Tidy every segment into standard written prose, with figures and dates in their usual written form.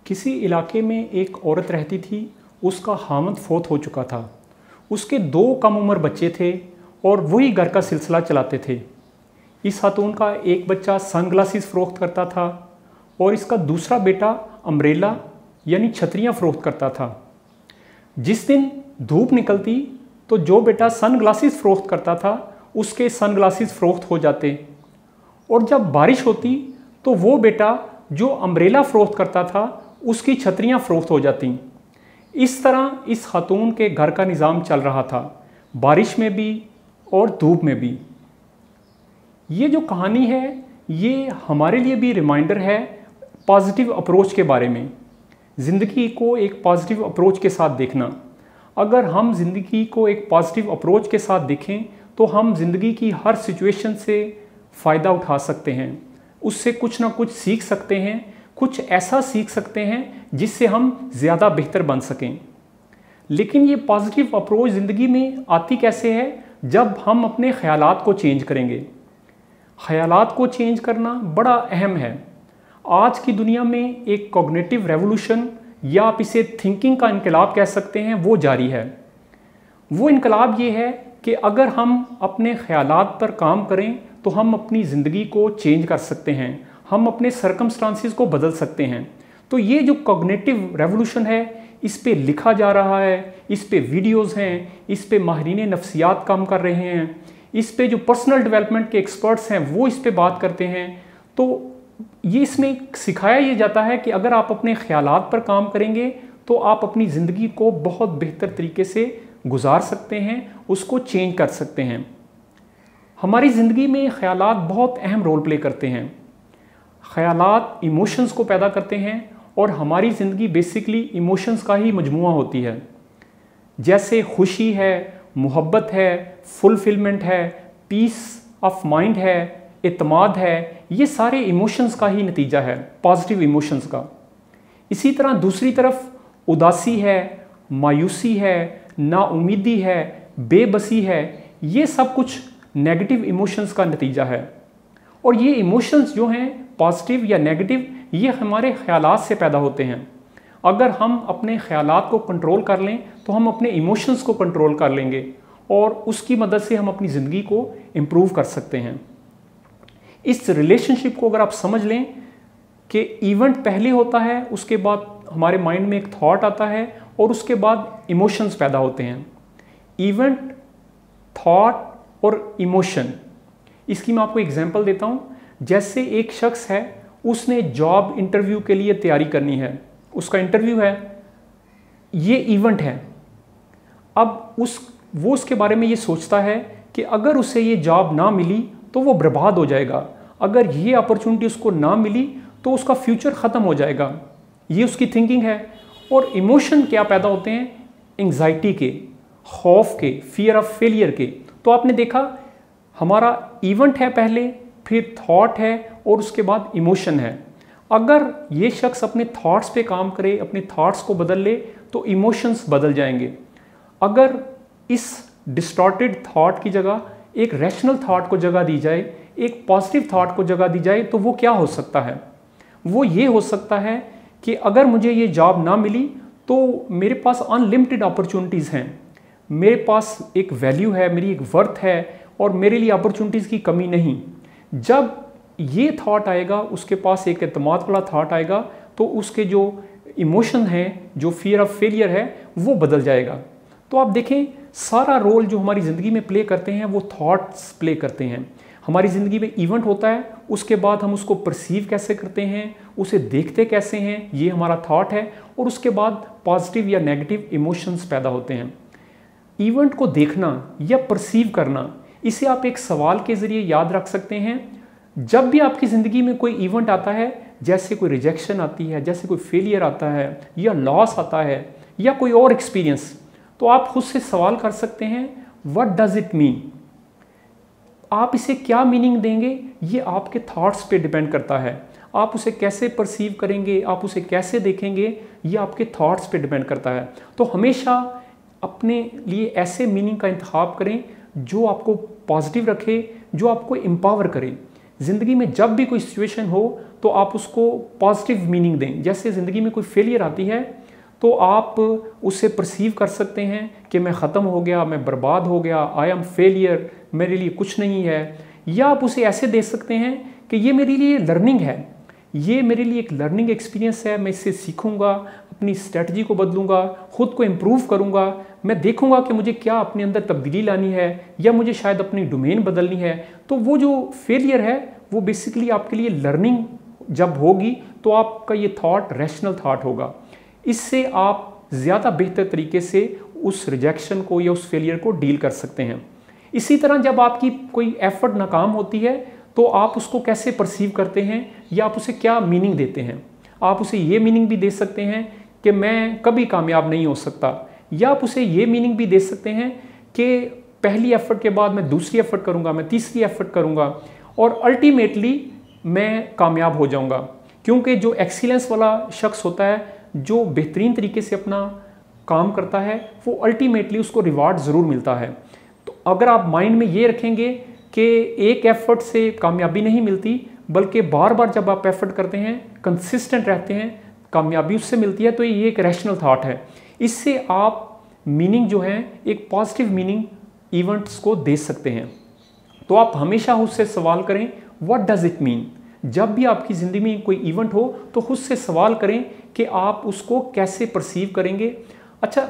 किसी इलाके में एक औरत रहती थी। उसका खामद फौत हो चुका था। उसके 2 कम उम्र बच्चे थे और वही घर का सिलसिला चलाते थे। इस खातून का एक बच्चा सनग्लासेस फ़रोख्त करता था और इसका दूसरा बेटा अम्ब्रेला यानी छतरियाँ फ़रोख्त करता था। जिस दिन धूप निकलती तो जो बेटा सनग्लासेस फ़रोख्त करता था उसके सनग्लासेस फ़रोख्त हो जाते, और जब बारिश होती तो वो बेटा जो अम्ब्रेला फ़रोख्त करता था उसकी छतरियाँ फ़रोख्त हो जाती। इस तरह इस खातून के घर का निज़ाम चल रहा था, बारिश में भी और धूप में भी। ये जो कहानी है ये हमारे लिए भी रिमाइंडर है पॉजिटिव अप्रोच के बारे में। ज़िंदगी को एक पॉजिटिव अप्रोच के साथ देखना। अगर हम ज़िंदगी को एक पॉजिटिव अप्रोच के साथ देखें तो हम ज़िंदगी की हर सिचुएशन से फ़ायदा उठा सकते हैं, उससे कुछ ना कुछ सीख सकते हैं, कुछ ऐसा सीख सकते हैं जिससे हम ज़्यादा बेहतर बन सकें। लेकिन ये पॉजिटिव अप्रोच ज़िंदगी में आती कैसे है? जब हम अपने ख़यालात को चेंज करेंगे। ख़यालात को चेंज करना बड़ा अहम है। आज की दुनिया में एक कॉग्निटिव रेवोल्यूशन या आप इसे थिंकिंग का इनकलाब कह सकते हैं, वो जारी है। वो इनकलाब ये है कि अगर हम अपने ख़यालात पर काम करें तो हम अपनी ज़िंदगी को चेंज कर सकते हैं, हम अपने सर्कमस्टांसिस को बदल सकते हैं। तो ये जो कॉग्निटिव रेवोल्यूशन है इस पे लिखा जा रहा है, इस पे वीडियोज़ हैं, इस पे माहिरीन नफ्सियात काम कर रहे हैं, इस पे जो पर्सनल डेवलपमेंट के एक्सपर्ट्स हैं वो इस पे बात करते हैं। तो ये इसमें सिखाया ये जाता है कि अगर आप अपने ख़यालात पर काम करेंगे तो आप अपनी ज़िंदगी को बहुत बेहतर तरीके से गुजार सकते हैं, उसको चेंज कर सकते हैं। हमारी ज़िंदगी में ख़यालात बहुत अहम रोल प्ले करते हैं। ख़यालात इमोशंस को पैदा करते हैं और हमारी ज़िंदगी बेसिकली इमोशंस का ही मजमुआ होती है। जैसे खुशी है, मोहब्बत है, फुलफिलमेंट है, पीस ऑफ माइंड है, इत्माद है, ये सारे इमोशंस का ही नतीजा है, पॉजिटिव इमोशंस का। इसी तरह दूसरी तरफ उदासी है, मायूसी है, नाउमीदी है, बेबसी है, ये सब कुछ नेगेटिव इमोशंस का नतीजा है। और ये इमोशंस जो हैं पॉजिटिव या नेगेटिव, ये हमारे ख़यालात से पैदा होते हैं। अगर हम अपने ख़यालात को कंट्रोल कर लें तो हम अपने इमोशंस को कंट्रोल कर लेंगे और उसकी मदद से हम अपनी ज़िंदगी को इम्प्रूव कर सकते हैं। इस रिलेशनशिप को अगर आप समझ लें कि इवेंट पहले होता है, उसके बाद हमारे माइंड में एक थॉट आता है और उसके बाद इमोशंस पैदा होते हैं। इवेंट, थॉट और इमोशन, इसकी मैं आपको एग्जांपल देता हूँ। जैसे एक शख्स है, उसने जॉब इंटरव्यू के लिए तैयारी करनी है, उसका इंटरव्यू है, ये इवेंट है। अब वो उसके बारे में ये सोचता है कि अगर उसे ये जॉब ना मिली तो वो बर्बाद हो जाएगा, अगर ये अपॉर्चुनिटी उसको ना मिली तो उसका फ्यूचर ख़त्म हो जाएगा। ये उसकी थिंकिंग है। और इमोशन क्या पैदा होते हैं? एंग्जाइटी के, खौफ के, फियर ऑफ फेलियर के। तो आपने देखा हमारा इवेंट है पहले, फिर थॉट है और उसके बाद इमोशन है। अगर ये शख्स अपने थॉट्स पे काम करे, अपने थॉट्स को बदल ले तो इमोशंस बदल जाएंगे। अगर इस डिस्टॉर्टेड थॉट की जगह एक रैशनल थॉट को जगह दी जाए, एक पॉजिटिव थॉट को जगह दी जाए, तो वो क्या हो सकता है? वो ये हो सकता है कि अगर मुझे ये जॉब ना मिली तो मेरे पास अनलिमिटेड अपॉर्चुनिटीज़ हैं, मेरे पास एक वैल्यू है, मेरी एक वर्थ है और मेरे लिए अपॉर्चुनिटीज़ की कमी नहीं। जब ये थॉट आएगा, उसके पास एक एतमाद वाला थॉट आएगा, तो उसके जो इमोशन हैं, जो फियर ऑफ फेलियर है, वो बदल जाएगा। तो आप देखें सारा रोल जो हमारी ज़िंदगी में प्ले करते हैं वो थॉट्स प्ले करते हैं। हमारी ज़िंदगी में इवेंट होता है, उसके बाद हम उसको परसीव कैसे करते हैं, उसे देखते कैसे हैं, ये हमारा थॉट है, और उसके बाद पॉजिटिव या नेगेटिव इमोशंस पैदा होते हैं। इवेंट को देखना या परसीव करना, इसे आप एक सवाल के ज़रिए याद रख सकते हैं। जब भी आपकी ज़िंदगी में कोई इवेंट आता है, जैसे कोई रिजेक्शन आती है, जैसे कोई फेलियर आता है या लॉस आता है या कोई और एक्सपीरियंस, तो आप खुद से सवाल कर सकते हैं, व्हाट डज इट मीन? आप इसे क्या मीनिंग देंगे, ये आपके थॉट्स पे डिपेंड करता है। आप उसे कैसे परसीव करेंगे, आप उसे कैसे देखेंगे, ये आपके थॉट्स पे डिपेंड करता है। तो हमेशा अपने लिए ऐसे मीनिंग का इंतखाब करें जो आपको पॉजिटिव रखे, जो आपको एम्पावर करे। ज़िंदगी में जब भी कोई सिचुएशन हो तो आप उसको पॉजिटिव मीनिंग दें। जैसे ज़िंदगी में कोई फेलियर आती है तो आप उससे परसीव कर सकते हैं कि मैं ख़त्म हो गया, मैं बर्बाद हो गया, आई एम फेलियर, मेरे लिए कुछ नहीं है। या आप उसे ऐसे देख सकते हैं कि ये मेरे लिए लर्निंग है, ये मेरे लिए एक लर्निंग एक्सपीरियंस है, मैं इससे सीखूंगा, अपनी स्ट्रेटजी को बदलूंगा, खुद को इम्प्रूव करूंगा, मैं देखूंगा कि मुझे क्या अपने अंदर तब्दीली लानी है या मुझे शायद अपनी डोमेन बदलनी है। तो वो जो फेलियर है वो बेसिकली आपके लिए लर्निंग जब होगी तो आपका ये थॉट रैशनल थॉट होगा। इससे आप ज़्यादा बेहतर तरीके से उस रिजेक्शन को या उस फेलियर को डील कर सकते हैं। इसी तरह जब आपकी कोई एफर्ट नाकाम होती है तो आप उसको कैसे परसीव करते हैं या आप उसे क्या मीनिंग देते हैं। आप उसे ये मीनिंग भी दे सकते हैं कि मैं कभी कामयाब नहीं हो सकता, या आप उसे ये मीनिंग भी दे सकते हैं कि पहली एफर्ट के बाद मैं दूसरी एफर्ट करूंगा, मैं तीसरी एफर्ट करूंगा और अल्टीमेटली मैं कामयाब हो जाऊंगा। क्योंकि जो एक्सीलेंस वाला शख्स होता है, जो बेहतरीन तरीके से अपना काम करता है, वो अल्टीमेटली उसको रिवार्ड ज़रूर मिलता है। तो अगर आप माइंड में ये रखेंगे कि एक एफर्ट से कामयाबी नहीं मिलती, बल्कि बार बार जब आप एफर्ट करते हैं, कंसिस्टेंट रहते हैं, कामयाबी उससे मिलती है, तो ये एक रैशनल थॉट है। इससे आप मीनिंग जो है एक पॉजिटिव मीनिंग इवेंट्स को दे सकते हैं। तो आप हमेशा उससे सवाल करें, व्हाट डज इट मीन। जब भी आपकी ज़िंदगी में कोई इवेंट हो तो खुद से सवाल करें कि आप उसको कैसे परसीव करेंगे। अच्छा,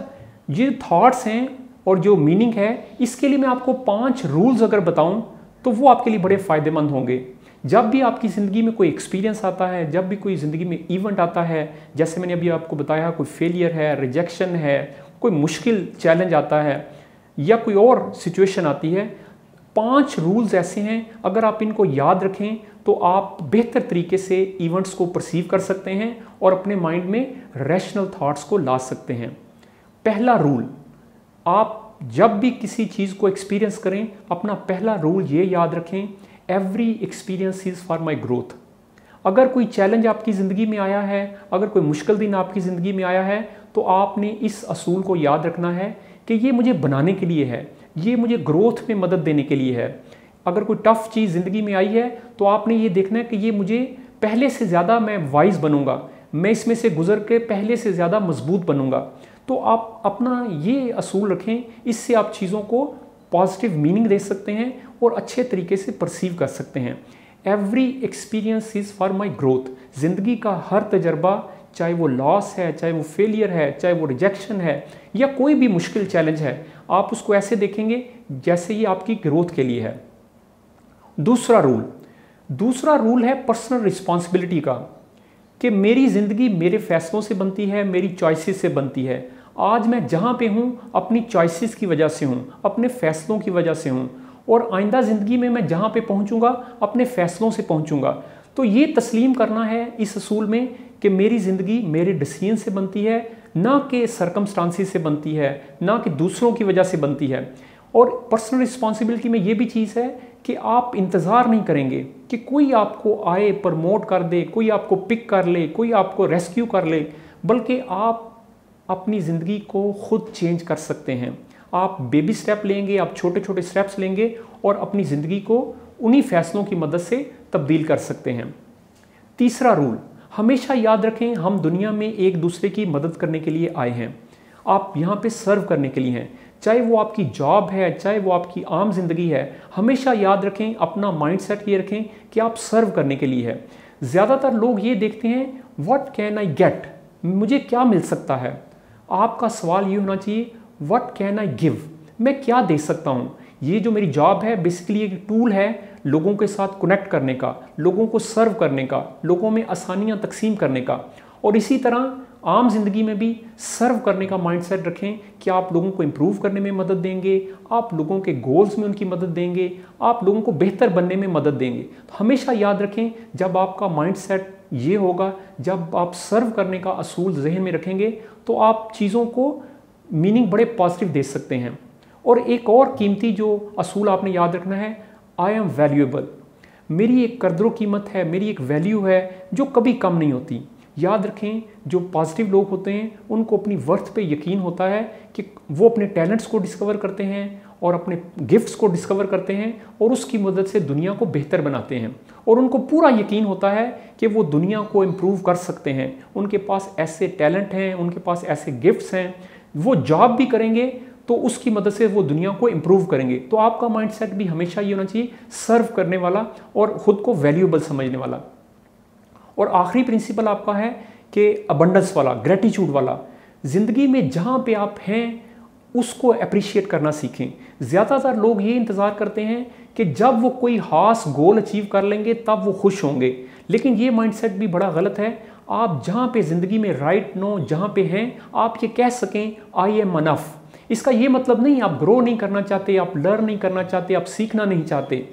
ये थॉट्स हैं और जो मीनिंग है, इसके लिए मैं आपको 5 रूल्स अगर बताऊं तो वो आपके लिए बड़े फ़ायदेमंद होंगे। जब भी आपकी ज़िंदगी में कोई एक्सपीरियंस आता है, जब भी कोई ज़िंदगी में इवेंट आता है, जैसे मैंने अभी आपको बताया, कोई फेलियर है, रिजेक्शन है, कोई मुश्किल चैलेंज आता है या कोई और सिचुएशन आती है, 5 रूल्स ऐसे हैं, अगर आप इनको याद रखें तो आप बेहतर तरीके से इवेंट्स को परसीव कर सकते हैं और अपने माइंड में रैशनल थॉट्स को ला सकते हैं। पहला रूल, आप जब भी किसी चीज़ को एक्सपीरियंस करें, अपना पहला रूल ये याद रखें, every experience is for my growth. अगर कोई चैलेंज आपकी ज़िंदगी में आया है, अगर कोई मुश्किल दिन आपकी ज़िंदगी में आया है, तो आपने इस असूल को याद रखना है कि ये मुझे बनाने के लिए है, ये मुझे ग्रोथ में मदद देने के लिए है। अगर कोई टफ़ चीज़ ज़िंदगी में आई है तो आपने ये देखना है कि ये मुझे पहले से ज़्यादा मैं वाइज बनूंगा, मैं इसमें से गुजर के पहले से ज़्यादा मजबूत बनूंगा। तो आप अपना ये असूल रखें, इससे आप चीज़ों को पॉजिटिव मीनिंग दे सकते हैं और अच्छे तरीके से परसीव कर सकते हैं। Every experience is for my growth. ज़िंदगी का हर तजर्बा, चाहे वो लॉस है, चाहे वो फेलियर है, चाहे वो रिजेक्शन है या कोई भी मुश्किल चैलेंज है, आप उसको ऐसे देखेंगे जैसे ये आपकी ग्रोथ के लिए है। दूसरा रूल है पर्सनल रिस्पॉन्सिबिलिटी का, कि मेरी ज़िंदगी मेरे फैसलों से बनती है, मेरी चॉइसेस से बनती है। आज मैं जहाँ पे हूँ अपनी चॉइसेस की वजह से हूँ, अपने फैसलों की वजह से हूँ, और आइंदा ज़िंदगी में मैं जहाँ पे पहुँचूँगा अपने फैसलों से पहुँचूँगा। तो ये तस्लीम करना है इस असूल में कि मेरी ज़िंदगी मेरे डिसीजन से बनती है, ना कि सर्कमस्टांसिस से बनती है, ना कि दूसरों की वजह से बनती है। और पर्सनल रिस्पॉन्सिबिलिटी में ये भी चीज़ है कि आप इंतज़ार नहीं करेंगे कि कोई आपको आए, प्रमोट कर दे, कोई आपको पिक कर ले, कोई आपको रेस्क्यू कर ले, बल्कि आप अपनी ज़िंदगी को खुद चेंज कर सकते हैं। आप बेबी स्टेप लेंगे, आप छोटे छोटे स्टेप्स लेंगे और अपनी ज़िंदगी को उन्हीं फैसलों की मदद से तब्दील कर सकते हैं। तीसरा रूल, हमेशा याद रखें, हम दुनिया में एक दूसरे की मदद करने के लिए आए हैं। आप यहाँ पे सर्व करने के लिए हैं, चाहे वो आपकी जॉब है, चाहे वो आपकी आम जिंदगी है। हमेशा याद रखें, अपना माइंडसेट ये रखें कि आप सर्व करने के लिए है। ज़्यादातर लोग ये देखते हैं व्हाट कैन आई गेट, मुझे क्या मिल सकता है। आपका सवाल ये होना चाहिए व्हाट कैन आई गिव, मैं क्या दे सकता हूँ। ये जो मेरी जॉब है बेसिकली एक टूल है लोगों के साथ कनेक्ट करने का, लोगों को सर्व करने का, लोगों में आसानियाँ तकसीम करने का। और इसी तरह आम जिंदगी में भी सर्व करने का माइंडसेट रखें कि आप लोगों को इम्प्रूव करने में मदद देंगे, आप लोगों के गोल्स में उनकी मदद देंगे, आप लोगों को बेहतर बनने में मदद देंगे। तो हमेशा याद रखें, जब आपका माइंडसेट ये होगा, जब आप सर्व करने का असूल जहन में रखेंगे, तो आप चीज़ों को मीनिंग बड़े पॉजिटिव दे सकते हैं। और एक और कीमती जो असूल आपने याद रखना है, आई एम वैल्यूएबल। मेरी एक कदर कीमत है, मेरी एक वैल्यू है जो कभी कम नहीं होती। याद रखें, जो पॉजिटिव लोग होते हैं उनको अपनी वर्थ पे यकीन होता है कि वो अपने टैलेंट्स को डिस्कवर करते हैं और अपने गिफ्ट्स को डिस्कवर करते हैं और उसकी मदद से दुनिया को बेहतर बनाते हैं और उनको पूरा यकीन होता है कि वो दुनिया को इम्प्रूव कर सकते हैं। उनके पास ऐसे टैलेंट हैं, उनके पास ऐसे गिफ्ट्स हैं, वो जॉब भी करेंगे तो उसकी मदद से वो दुनिया को इम्प्रूव करेंगे। तो आपका माइंडसेट भी हमेशा ये होना चाहिए सर्व करने वाला और ख़ुद को वैल्यूएबल समझने वाला। और आखिरी प्रिंसिपल आपका है कि अबंडेंस वाला, ग्रेटिट्यूड वाला। ज़िंदगी में जहाँ पे आप हैं उसको अप्रिशिएट करना सीखें। ज़्यादातर लोग ये इंतज़ार करते हैं कि जब वो कोई खास गोल अचीव कर लेंगे तब वो खुश होंगे, लेकिन ये माइंडसेट भी बड़ा गलत है। आप जहाँ पे ज़िंदगी में राइट नो जहाँ पे हैं आप ये कह सकें आई एम अनफ। इसका ये मतलब नहीं आप ग्रो नहीं करना चाहते, आप लर्न नहीं करना चाहते, आप सीखना नहीं चाहते।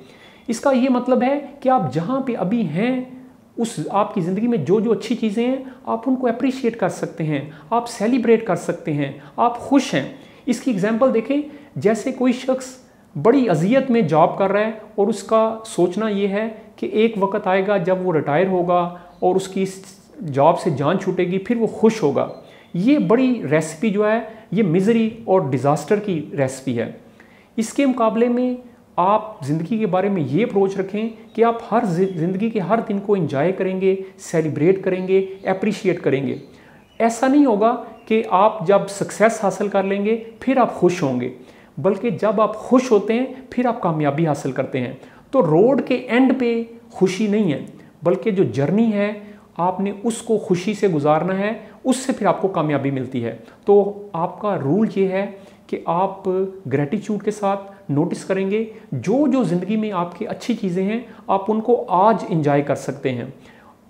इसका ये मतलब है कि आप जहाँ पे अभी हैं उस आपकी ज़िंदगी में जो जो अच्छी चीज़ें हैं आप उनको अप्रिशिएट कर सकते हैं, आप सेलिब्रेट कर सकते हैं, आप खुश हैं। इसकी एग्जांपल देखें, जैसे कोई शख्स बड़ी अजियत में जॉब कर रहा है और उसका सोचना ये है कि एक वक्त आएगा जब वो रिटायर होगा और उसकी इस जॉब से जान छूटेगी, फिर वो खुश होगा। ये बड़ी रेसिपी जो है ये मिज़री और डिज़ास्टर की रेसिपी है। इसके मुकाबले में आप ज़िंदगी के बारे में ये अप्रोच रखें कि आप हर ज़िंदगी के हर दिन को एंजॉय करेंगे, सेलिब्रेट करेंगे, अप्रिशिएट करेंगे। ऐसा नहीं होगा कि आप जब सक्सेस हासिल कर लेंगे फिर आप खुश होंगे, बल्कि जब आप खुश होते हैं फिर आप कामयाबी हासिल करते हैं। तो रोड के एंड पे खुशी नहीं है, बल्कि जो जर्नी है आपने उसको खुशी से गुजारना है, उससे फिर आपको कामयाबी मिलती है। तो आपका रूल ये है कि आप ग्रेटिट्यूड के साथ नोटिस करेंगे जो जो ज़िंदगी में आपकी अच्छी चीज़ें हैं आप उनको आज इंजॉय कर सकते हैं।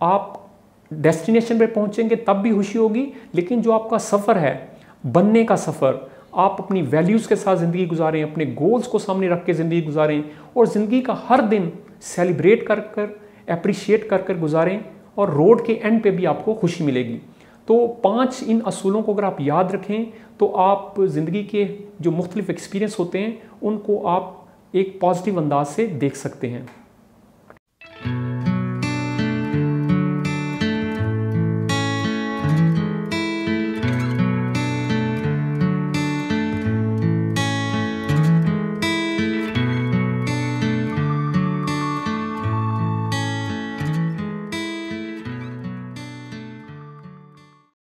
आप डेस्टिनेशन पे पहुंचेंगे तब भी खुशी होगी, लेकिन जो आपका सफ़र है, बनने का सफ़र, आप अपनी वैल्यूज़ के साथ ज़िंदगी गुजारें, अपने गोल्स को सामने रख के ज़िंदगी गुजारें और ज़िंदगी का हर दिन सेलिब्रेट कर कर, अप्रिशिएट कर कर गुजारें और रोड के एंड पे भी आपको खुशी मिलेगी। तो 5 इन असूलों को अगर आप याद रखें तो आप ज़िंदगी के जो मुख्तलिफ एक्सपीरियंस होते हैं उनको आप एक पॉजिटिव अंदाज से देख सकते हैं।